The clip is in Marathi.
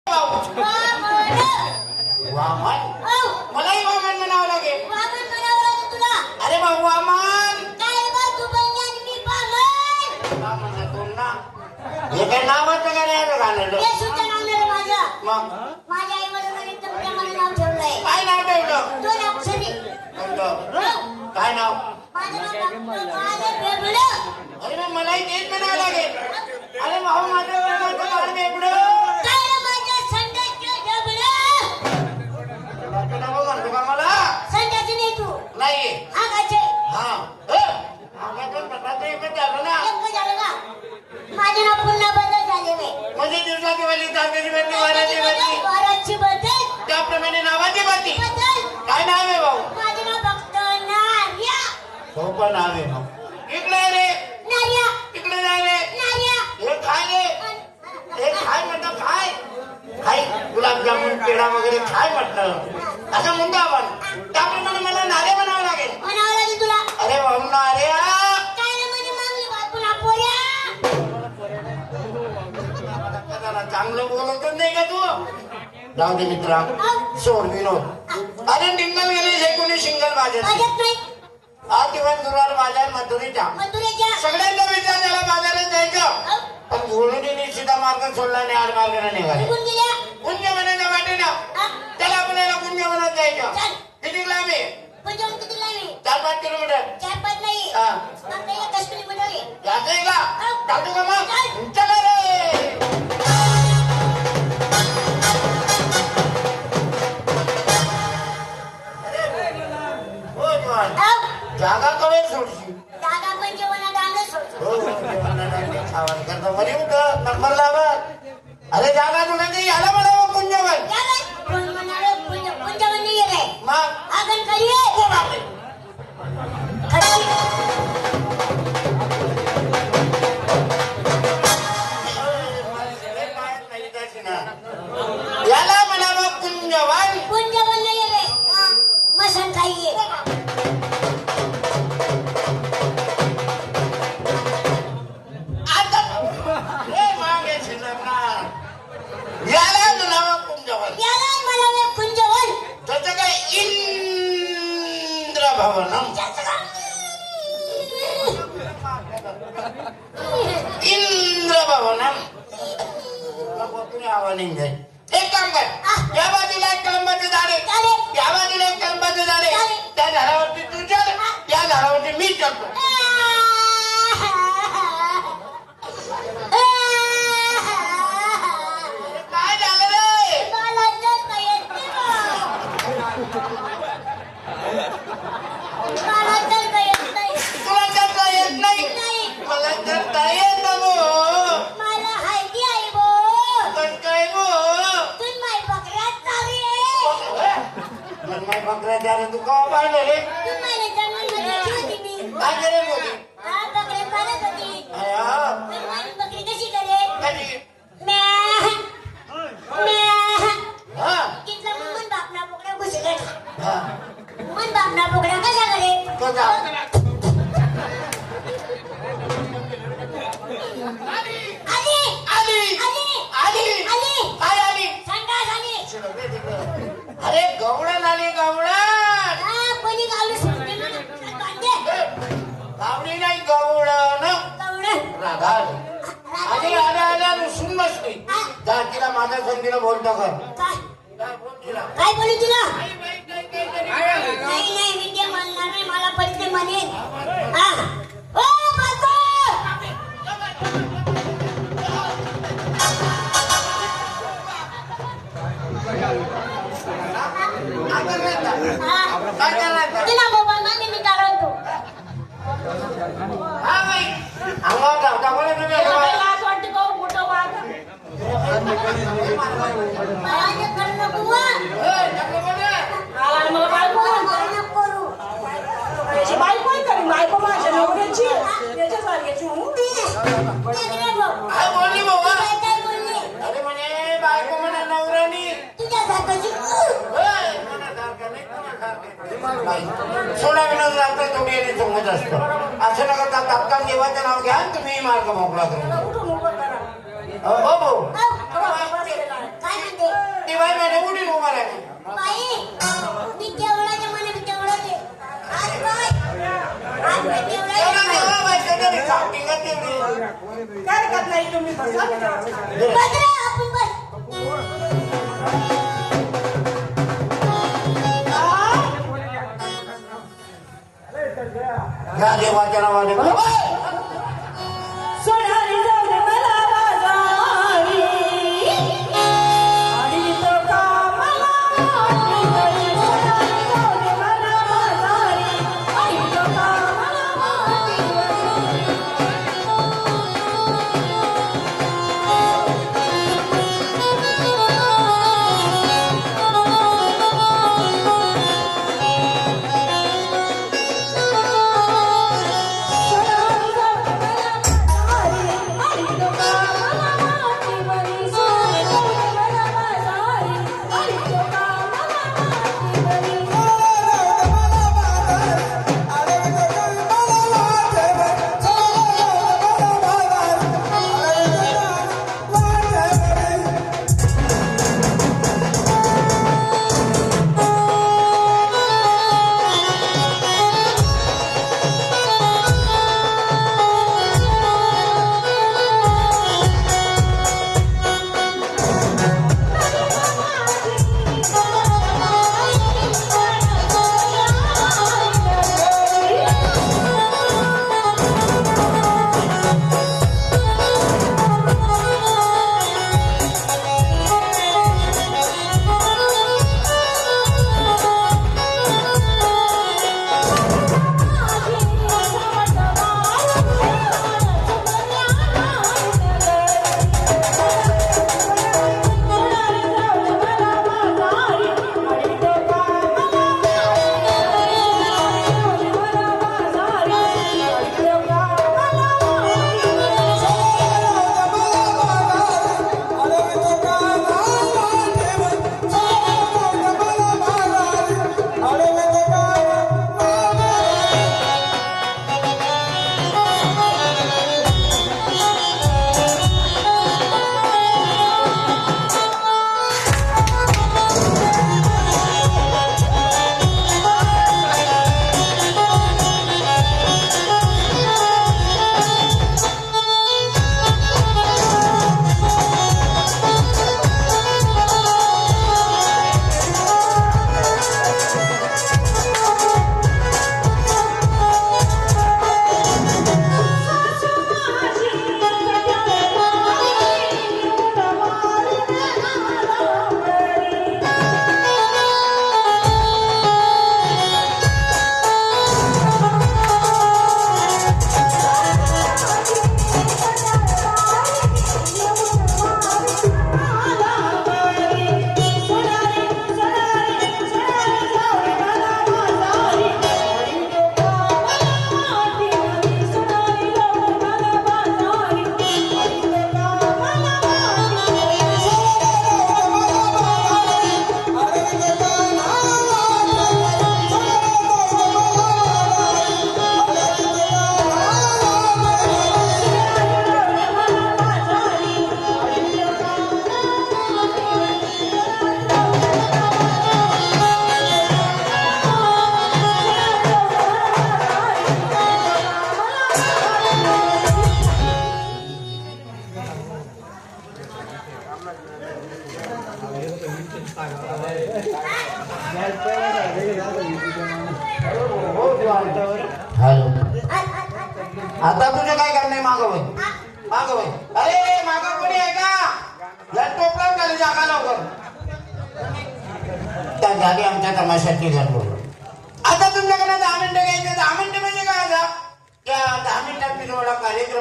वामन मलाही वामन म्हणावं लागेल. अरे भाऊ वामन हे काय नावाचं काय नाही घाललं. मग काय नाव ठेवलं? काय नाव? अरे मग मलाही तेच म्हणावं लागेल. अरे भाऊ माझ्या बाळ बेबडं म्हणतो का मला? नाही माझे नाव पुन्हा बदल झाले म्हणजे दिवसाची वाली तारखेची बदली वाराची बदल त्याप्रमाणे नावाची बदली. काय नाव आहे भाऊ? माझे नाव फक्त नार्या. सोपं नाव आहे भाऊ. इकडे रे नार्या इकडे जाय रे. नार्या हे खाय रे. हे खाय म्हटलं खाय खाय गुलाबजामुन पेढा वगैरे खाय म्हटलं असं म्हणतो आपण. त्याप्रमाणे मला नारे म्हणावं लागेल. म्हणावं लागेल तुला. अरे भाऊ नारे काय रे म्हणे मागली बापूला पोऱ्या. चांगलं बोलतच नाही का तू? जाऊ दे मित्रा सोड विनोद. अरे डिंगल गेले हे कोणी शिंगल बाजार नाही आज दिवस दुरार बाजार मथुरीच्या सगळ्यांचा विचार त्याला बाजारात जायचं. पण गुरुजीने सीधा मार्ग सोडला आणि आड मार्गाने निघाले. कुंज बनायच्या वाटेला त्याला आपल्याला कुंज बनत जायचं. किती लांब आहे? 4-5 किलोमीटर. 4-5 नाही हा आपल्याला कश्मीरी बनवले. जायचं आहे का? टाकू का मग? चला रे. जागा कवे सोडशी जागा पण जेवणा दांड सोडतो. नंबर लावत. अरे जागा तुला ते याला म्हणावं कुंजवन. कोण म्हणाले पुंजवन नाही रे. मग आगन करी रे. याला म्हणावं कुंजवन. पुंजवन नाही रे. मसन खाईये. याला म्हणावं कुंजवन. याला म्हणाले पुंजवन. त्याचं काय इंद्र भवनम. इंद्र भवनम तुम्ही आव्हान जाईल. एक काम कर या बाजूला एक कलंबाचे झाड आहे. या बाजूला एक कलंबाचे झाड आहे. त्या झाडावरती तू चल त्या झाडावरती मी चलतो. काय झालं रे? मला चढता येत नाही बा. मला चढता येत नाही. तुला चढता येत नाही? मला चढता येत ना गो. मला हायती आहे बो. कसं काय गो? तू माय बकऱ्यात चालली आहे. माझ्या बकऱ्याच्या आधी तू केव्हा पाहिलं रे? तू मला जंगलमध्ये ठेवली मी. काय करेल होती? हा बकरी पाळत होती. अया, पण माझी बकरी कशी करे? कधी? म्या. हा तिथला मन बापना बोकड्या घुसले. हा मन बापना बोकड्या कशा करे? कसा? आली. आली आली. आली आली. काय आली? संडास आली. अरे गवळण आली गवळण. हा कोणी गावली सोडली ना कांदे. गावडी नाही गवळण. कवडं. राधा आली. आधी आल्या रुसून बसली. जा तिला माझ्या संधीला बोलतो कर. काय बोल तिला. काय बोलू तुला? आई बाई, काय नाही मी ते म्हणणार नाही. मला पडते म्हणेन. हा ओ बाबा. काय करायचं? तुला मोबाईल मध्ये मी काढवतो. हा बाई अंगावर धावता कोणी तुम्ही? लाज वाटते का मोठं वाघ? मला हे करू नको वा. मला बायको नको करू. त्याची बायको आहे का? बायको माझ्या नवऱ्याची त्याच्या सारख्याची ते रे भाऊ. काय बोलली बाबा? काय बोलली? अरे म्हणे बायको म्हणे नवऱ्यानी तुझ्यासारखंची. सोडा विनोद लागतं तुम्ही येणे जमत असतं. असं नका तात्काळ देवाचं नाव घ्या तुम्ही मार्ग मोकळा करून. उठून उभं करा. हो भाऊ काय म्हणते? महाराणी बाई मी केवढाच्या मने मी केवढाचे आज काय आज मी केवढाचे एवढं देवा बायका तरी काउंटिंग तेवढी काय करत नाही तुम्ही बसा बदरा आपण बस या देवाच्या नावाने सोनारी जाऊन मला बाजारी आणि तो कामाला सोनारी जाऊन मला बाजारी आणि तो कामाला हॅलो आता तुझे काय करणे मागवय मागवय अरे मागव कोणी आहे का या टोपला खाली जागा लवकर त्या जागी आमच्या तमाशाची घर बोललो आता तुमच्याकडे 10 मिनिटं घ्यायचे 10 मिनिटं म्हणजे काय आता त्या 10 मिनिटात मी तुम्हाला कार्यक्रम